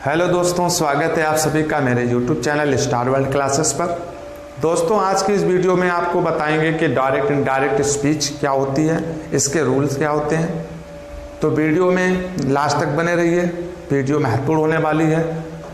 Hello दोस्तों, स्वागत है आप सभी का मेरे YouTube channel star world classes पर। दोस्तों, आज की इस वीडियो में आपको बताएंगे कि डायरेक्ट इनडायरेक्ट स्पीच क्या होती है, इसके रूल्स क्या होते हैं। तो वीडियो में लास्ट तक बने रहिए, वीडियो महत्वपूर्ण होने वाली है।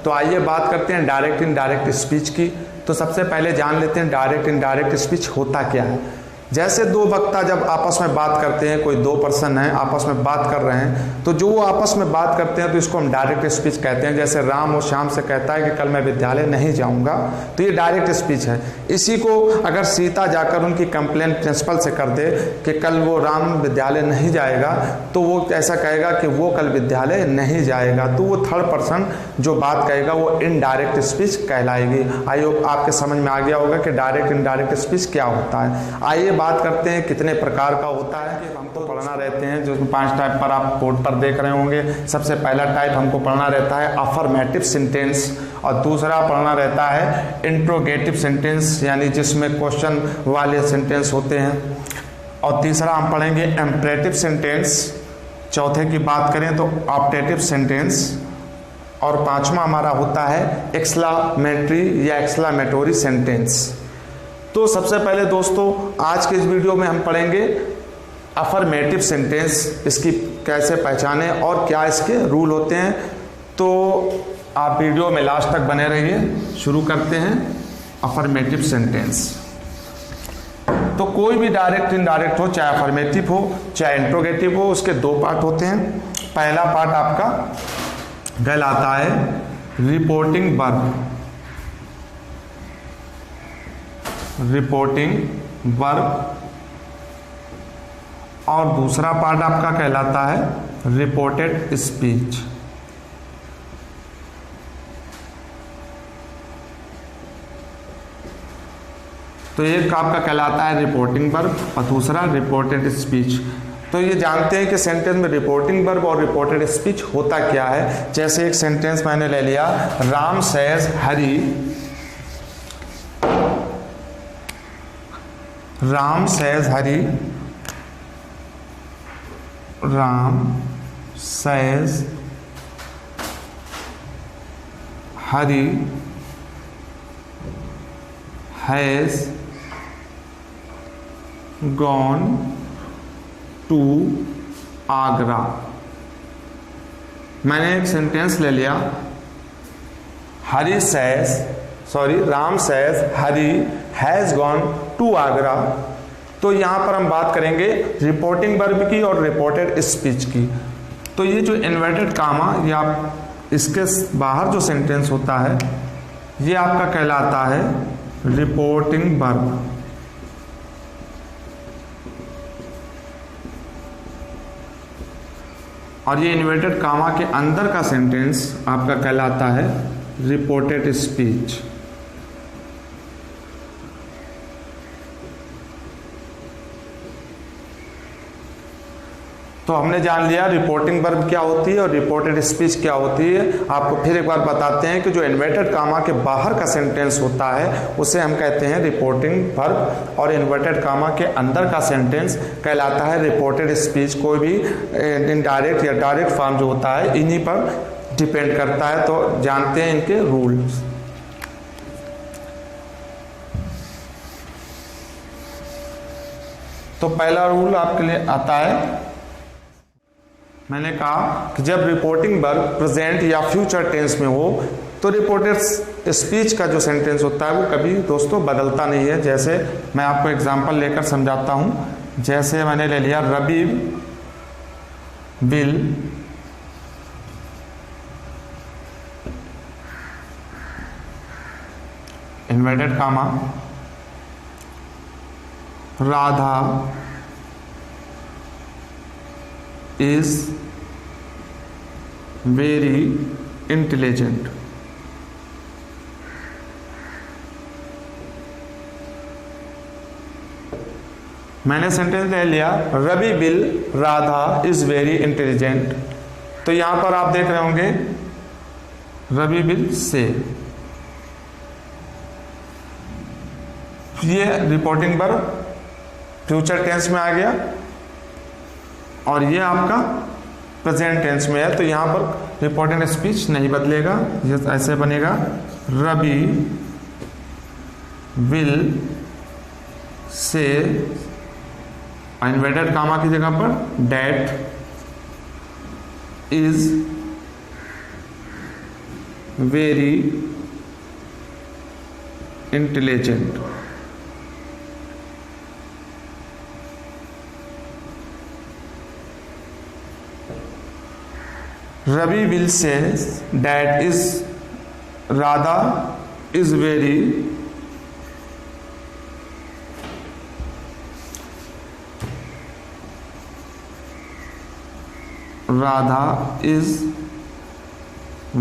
तो आइए बात करते हैं डायरेक्ट इनडायरेक्ट स्पीच की। तो सबसे पहले जान लेते हैं डायरेक्ट इनडायरेक्ट स्पीच होता क्या है। जैसे दो वक्ता जब आपस में बात करते हैं, कोई दो पर्सन है आपस में बात कर रहे हैं, तो जो वो आपस में बात करते हैं तो इसको हम डायरेक्ट स्पीच कहते हैं। जैसे राम और श्याम से कहता है कि कल मैं विद्यालय नहीं जाऊंगा, तो ये डायरेक्ट स्पीच है। इसी को अगर सीता जाकर उनकी कंप्लेंट प्रिंसिपल से कर दे कि कल वो राम विद्यालय नहीं जाएगा, तो वो ऐसा कहेगा कि वो कल विद्यालय नहीं जाएगा, तो वो थर्ड पर्सन जो बात कहेगा वो इनडायरेक्ट स्पीच कहलाएगी। आइए आपके समझ में आ गया होगा कि डायरेक्ट इनडायरेक्ट स्पीच क्या होता है। आइए बात करते हैं कितने प्रकार का होता है कि हमको पढ़ना रहते हैं, जो 5 टाइप पर आप बोर्ड पर देख रहे होंगे। सबसे पहला टाइप हमको पढ़ना रहता है अफर्मेटिव सेंटेंस, और दूसरा पढ़ना रहता है इंट्रोगेटिव सेंटेंस, यानी जिसमें क्वेश्चन वाले सेंटेंस होते हैं। और तीसरा हम पढ़ेंगे इम्परेटिव सेंटेंस। चौथे की बात करें तो ऑप्टेटिव सेंटेंस। और पांचवा हमारा होता है एक्सक्लामेटरी या एक्सक्लामेटोरी सेंटेंस। तो सबसे पहले दोस्तों, आज के इस वीडियो में हम पढ़ेंगे अफर्मेटिव सेंटेंस, इसकी कैसे पहचाने और क्या इसके रूल होते हैं। तो आप वीडियो में लास्ट तक बने रहिए। शुरू करते हैं अफर्मेटिव सेंटेंस। तो कोई भी डायरेक्ट इनडायरेक्ट हो, चाहे अफर्मेटिव हो चाहे इंट्रोगेटिव हो, उसके दो पार्ट होते हैं। पहला पार्ट आपका कहलाता है रिपोर्टिंग वर्ब, रिपोर्टिंग वर्ब, और दूसरा पार्ट आपका कहलाता है रिपोर्टेड स्पीच। तो एक आपका कहलाता है रिपोर्टिंग वर्ब और दूसरा रिपोर्टेड स्पीच। तो ये जानते हैं कि सेंटेंस में रिपोर्टिंग वर्ब और रिपोर्टेड स्पीच होता क्या है। जैसे एक सेंटेंस मैंने ले लिया, Ram says Hari, Ram says Hari, Ram says Hari has gone to Agra. मैंने एक सेंटेंस ले लिया, Ram says Hari has gone to Agra. तो यहां पर हम बात करेंगे रिपोर्टिंग वर्ब की और रिपोर्टेड स्पीच की। तो ये जो इन्वर्टेड कामा या इसके बाहर जो सेंटेंस होता है, ये आपका कहलाता है रिपोर्टिंग वर्ब। और ये इन्वर्टेड कामा के अंदर का सेंटेंस आपका कहलाता है रिपोर्टेड स्पीच। तो हमने जान लिया रिपोर्टिंग वर्ब क्या होती है और रिपोर्टेड स्पीच क्या होती है। आपको फिर एक बार बताते हैं कि जो इन्वर्टेड कामा के बाहर का सेंटेंस होता है उसे हम कहते हैं रिपोर्टिंग वर्ब, और इन्वर्टेड कामा के अंदर का सेंटेंस कहलाता है रिपोर्टेड स्पीच। कोई भी इनडायरेक्ट या डायरेक्ट फॉर्म जो होता है इन्हीं पर डिपेंड करता है। तो जानते हैं इनके रूल्स। तो पहला रूल आपके लिए आता है, मैंने कहा कि जब रिपोर्टिंग वर्ब प्रेजेंट या फ्यूचर टेंस में हो तो रिपोर्टेड स्पीच का जो सेंटेंस होता है वो कभी दोस्तों बदलता नहीं है। जैसे मैं आपको एग्जांपल लेकर समझाता हूं। जैसे मैंने ले लिया, Ravi will inverted comma Radha is very intelligent। मैंने सेंटेंस ले लिया, Ravi will Radha is very intelligent. तो यहां पर आप देख रहे होंगे रवि विल से, ये रिपोर्टिंग वर्ब फ्यूचर टेंस में आ गया और ये आपका प्रेजेंट टेंस में है। तो यहाँ पर रिपोर्टेड स्पीच नहीं बदलेगा, ये ऐसे बनेगा Ravi will say, inverted comma की जगह पर that is very intelligent. Ravi will say that is Radha is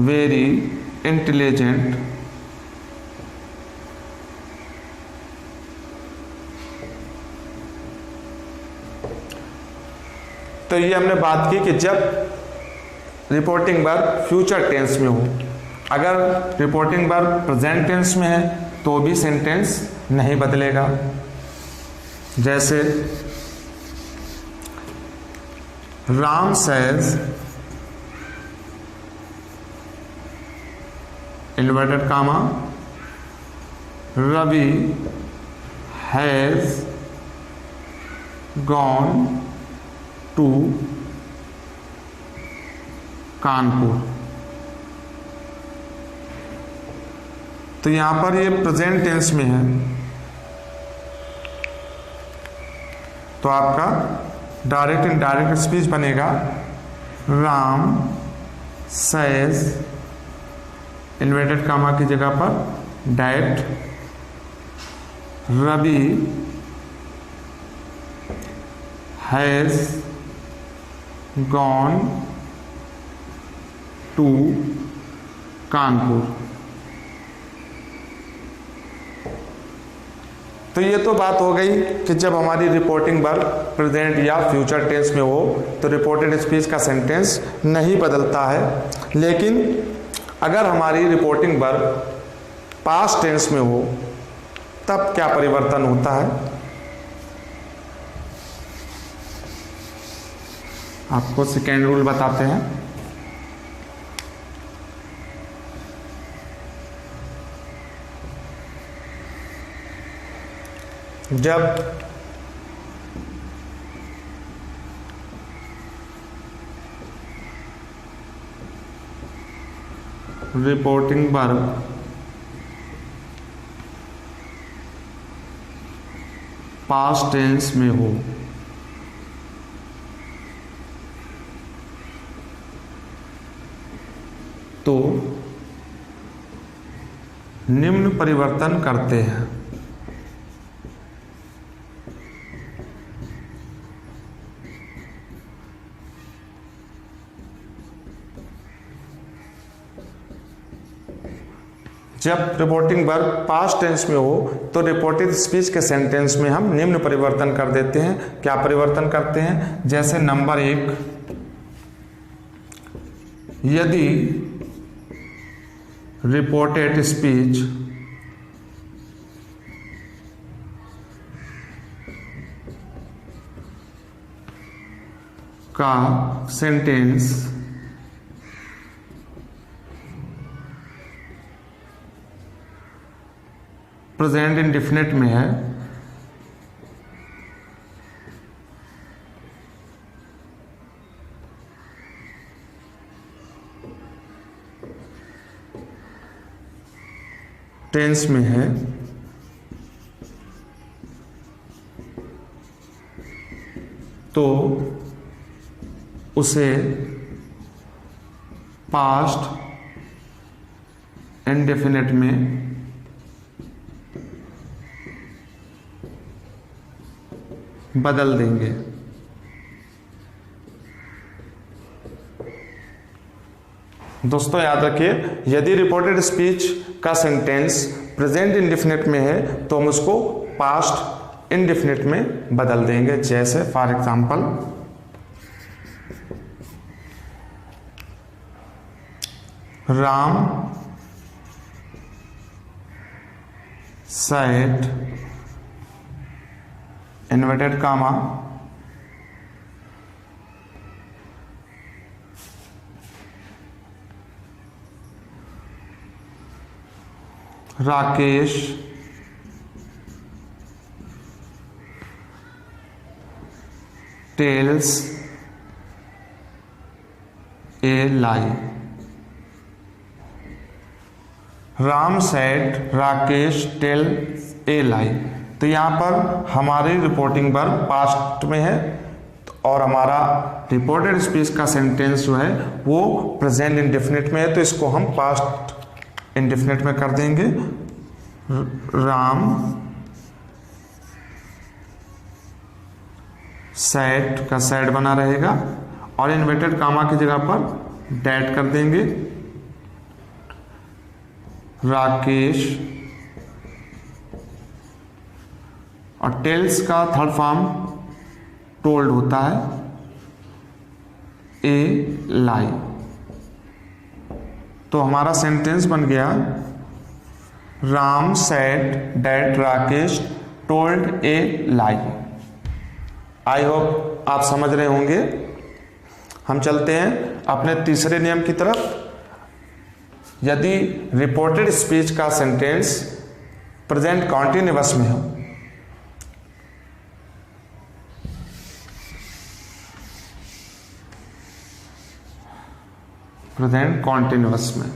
very intelligent तो ये हमने बात की कि जब रिपोर्टिंग वर्ब फ्यूचर टेंस में हो, अगर रिपोर्टिंग वर्ब प्रेजेंट टेंस में है तो भी सेंटेंस नहीं बदलेगा। जैसे Ram says inverted comma Ravi has gone to Kanpur. तो यहां पर ये प्रेजेंट टेंस में है, तो आपका डायरेक्ट इनडायरेक्ट स्पीच बनेगा राम सेज इन्वर्टेड कामा की जगह पर that Ravi has gone to Kanpur. तो ये तो बात हो गई कि जब हमारी रिपोर्टिंग वर्ब प्रेजेंट या फ्यूचर टेंस में हो तो रिपोर्टेड स्पीच का सेंटेंस नहीं बदलता है। लेकिन अगर हमारी रिपोर्टिंग वर्ब पास्ट टेंस में हो तब क्या परिवर्तन होता है, आपको सेकेंड रूल बताते हैं। जब रिपोर्टिंग वर्ब पास्ट टेंस में हो तो निम्न परिवर्तन करते हैं। जब रिपोर्टिंग वर्ब पास्ट टेंस में हो तो रिपोर्टेड स्पीच के सेंटेंस में हम निम्न परिवर्तन कर देते हैं। क्या परिवर्तन करते हैं? जैसे नंबर 1, यदि रिपोर्टेड स्पीच का सेंटेंस प्रेजेंट इंडेफिनिट में है टेंस में है तो उसे पास्ट इंडेफिनिट में बदल देंगे। दोस्तों याद रखिए, यदि रिपोर्टेड स्पीच का सेंटेंस प्रेजेंट इंडेफिनिट में है तो हम उसको पास्ट इंडेफिनिट में बदल देंगे। जैसे for example, Ram said inverted comma Rakesh tells a lie. Ram said Rakesh tell a lie. तो यहाँ पर हमारी रिपोर्टिंग वर्ब पास्ट में है और हमारा रिपोर्टेड स्पीच का सेंटेंस जो है वो प्रेजेंट इंडेफिनिट में है, तो इसको हम पास्ट इंडेफिनिट में कर देंगे। राम सेड का सेड बना रहेगा और इन्वर्टेड कामा की जगह पर डैट कर देंगे। राकेश और टेल्स का थर्ड फॉर्म टोल्ड होता है, ए लाई। तो हमारा सेंटेंस बन गया Ram said that Rakesh told A lie. I hope आप समझ रहे होंगे। हम चलते हैं अपने तीसरे नियम की तरफ। यदि रिपोर्टेड स्पीच का सेंटेंस प्रेजेंट कॉन्टिन्यूअस में हो, प्रेजेंट कॉन्टिन्यूअस में,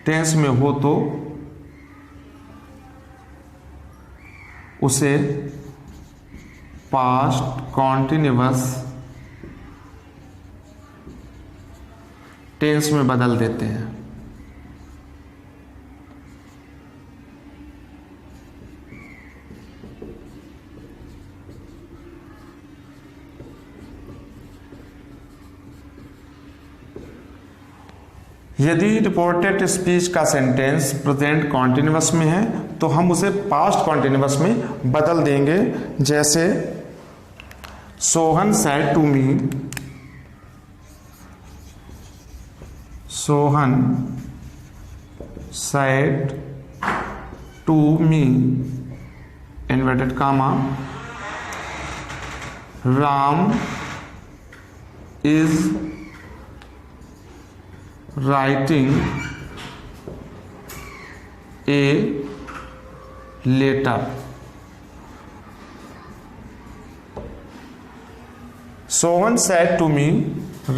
टेंस में हो तो उसे पास्ट कॉन्टिन्यूअस टेंस में बदल देते हैं। यदि रिपोर्टेड स्पीच का सेंटेंस प्रेजेंट कॉन्टिन्यूअस में है तो हम उसे पास्ट कॉन्टिन्यूअस में बदल देंगे। जैसे Sohan said to me, Sohan said to me inverted comma, Ram is writing a letter। Sohan said to me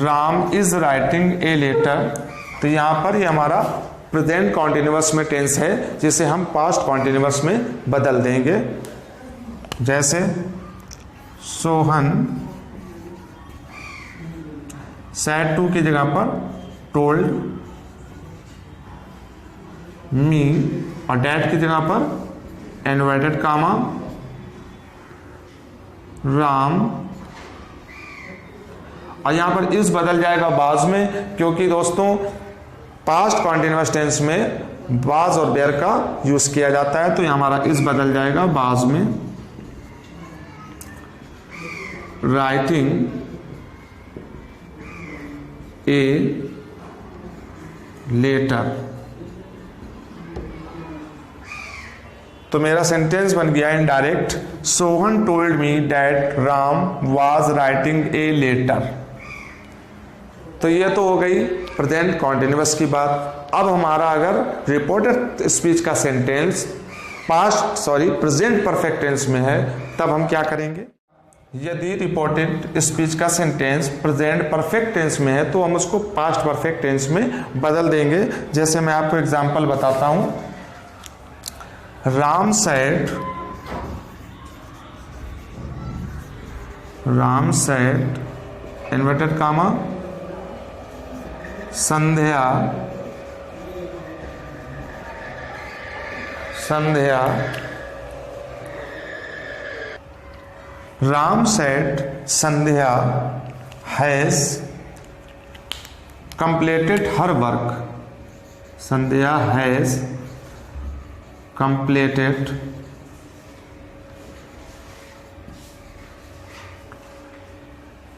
Ram is writing a letter। तो यहां पर ये हमारा प्रेजेंट कॉन्टिन्यूअस में टेंस है जिसे हम पास्ट कॉन्टिन्यूअस में बदल देंगे। जैसे सोहन said to की जगह पर टोल्ड मी और डैट की जगह पर इन्वर्टेड कामा राम, और यहां पर इस बदल जाएगा बाज में, क्योंकि दोस्तों पास्ट कॉन्टिन्यूअस टेंस में बाज और बेयर का यूज किया जाता है। तो यहां हमारा इस बदल जाएगा बाज में। Writing a letter. तो मेरा सेंटेंस बन गया indirect, Sohan told me that Ram was writing a letter. तो ये तो हो गई प्रेजेंट कॉन्टिन्यूअस की बात। अब हमारा अगर रिपोर्टेड स्पीच का सेंटेंस प्रेजेंट परफेक्ट टेंस में है तब हम क्या करेंगे। यदि रिपोर्टेड स्पीच का सेंटेंस प्रेजेंट परफेक्ट टेंस में है तो हम उसको पास्ट परफेक्ट टेंस में बदल देंगे। जैसे मैं आपको एग्जांपल बताता हूं, Ram said inverted comma Sandhya Ram said Sandhya has completed her work। Sandhya has completed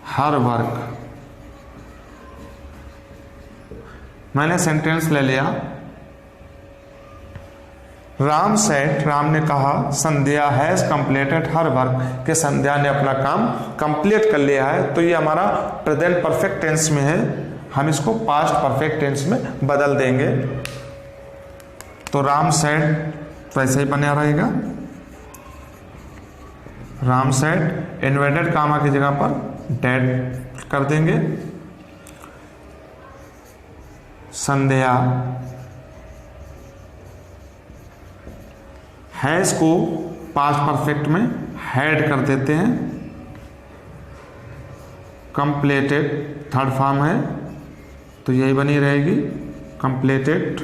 her work। मैंने सेंटेंस ले लिया, राम सेट, राम ने कहा, संध्या हैज कंप्लीटेड हर वर्क, कि संध्या ने अपना काम कंप्लीट कर लिया है। तो ये हमारा प्रेजेंट परफेक्ट टेंस में है, हम इसको पास्ट परफेक्ट टेंस में बदल देंगे। तो राम सेट वैसे ही बना रहेगा, राम सेट, इन्वर्टेड कामा की जगह पर डेड कर देंगे। संध्या, हैज को पास्ट परफेक्ट में हैड कर देते हैं। कंप्लीटेड थर्ड फॉर्म है तो यही बनी रहेगी, कंप्लीटेड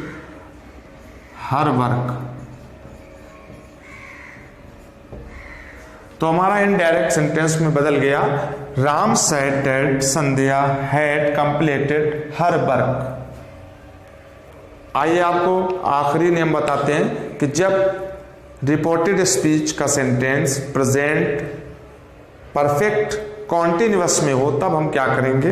हर वर्क। तो हमारा इनडायरेक्ट सेंटेंस में बदल गया, Ram said that Sandhya had completed her work. आइए आपको आखिरी नियम बताते हैं कि जब रिपोर्टेड स्पीच का सेंटेंस प्रेजेंट परफेक्ट कॉन्टिन्यूअस में हो तब हम क्या करेंगे।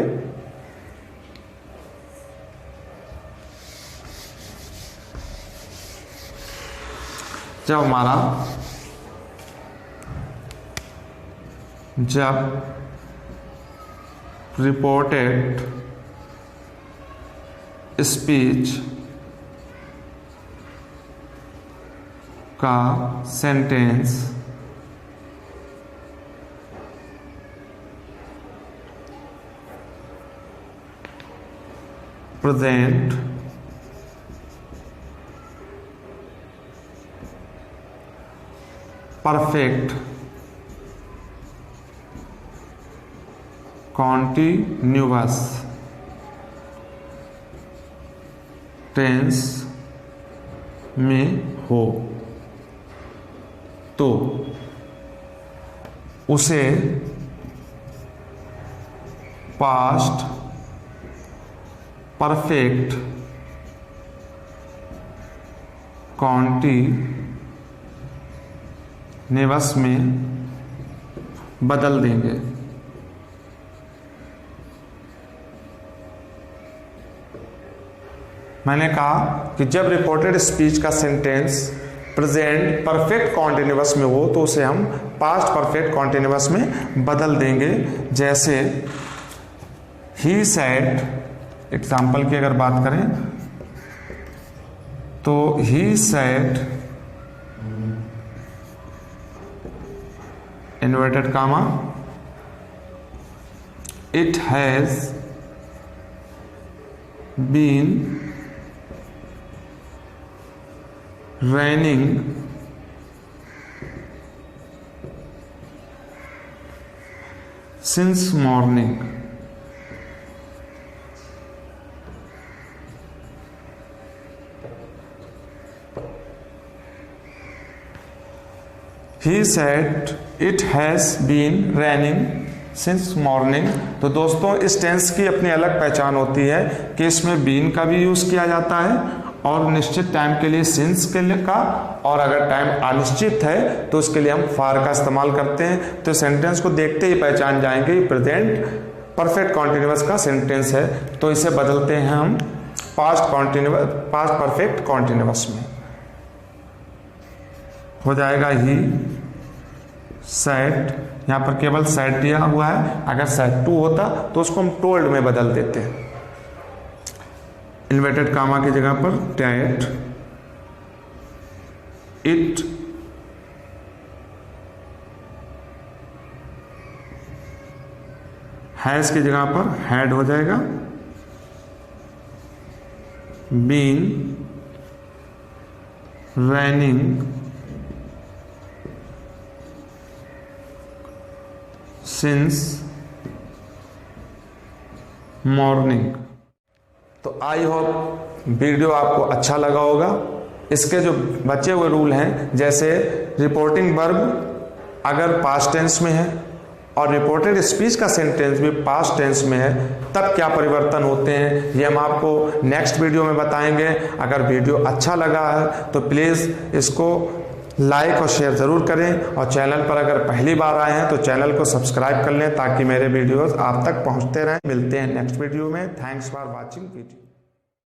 जब रिपोर्टेड स्पीच का sentence present perfect continuous tense में हो तो उसे पास्ट परफेक्ट कॉन्टिन्यूअस में बदल देंगे। मैंने कहा कि जब रिपोर्टेड स्पीच का सेंटेंस प्रेजेंट परफेक्ट कॉन्टिन्यूअस में हो तो उसे हम पास्ट परफेक्ट कॉन्टिन्यूअस में बदल देंगे। जैसे ही सेड, एग्जाम्पल की अगर बात करें तो he said inverted comma it has been raining since morning। He said it has been raining since morning। तो दोस्तों इस टेंस की अपनी अलग पहचान होती है कि इसमें बीन का भी यूज किया जाता है और निश्चित टाइम के लिए सिंस के लिए का, और अगर टाइम अनिश्चित है तो उसके लिए हम फार का इस्तेमाल करते हैं। तो सेंटेंस को देखते ही पहचान जाएंगे प्रेजेंट परफेक्ट कॉन्टिन्यूअस का सेंटेंस है। तो इसे बदलते हैं हम पास्ट परफेक्ट कॉन्टिन्यूअस में। हो जाएगा ही सेड, यहाँ पर केवल सेड दिया हुआ है, अगर सेड टू होता तो उसको हम टोल्ड में बदल देते हैं। इन्वर्टेड कामा की जगह पर डैट इट हैज की जगह पर हैड हो जाएगा। Been raining since morning. तो आई होप वीडियो आपको अच्छा लगा होगा। इसके जो बचे हुए रूल हैं, जैसे रिपोर्टिंग वर्ब अगर पास्ट टेंस में है और रिपोर्टेड स्पीच का सेंटेंस भी पास्ट टेंस में है तब क्या परिवर्तन होते हैं, ये हम आपको नेक्स्ट वीडियो में बताएंगे। अगर वीडियो अच्छा लगा है तो प्लीज़ इसको लाइक और शेयर ज़रूर करें, और चैनल पर अगर पहली बार आए हैं तो चैनल को सब्सक्राइब कर लें ताकि मेरे वीडियोस आप तक पहुंचते रहें। मिलते हैं नेक्स्ट वीडियो में। Thanks for watching video.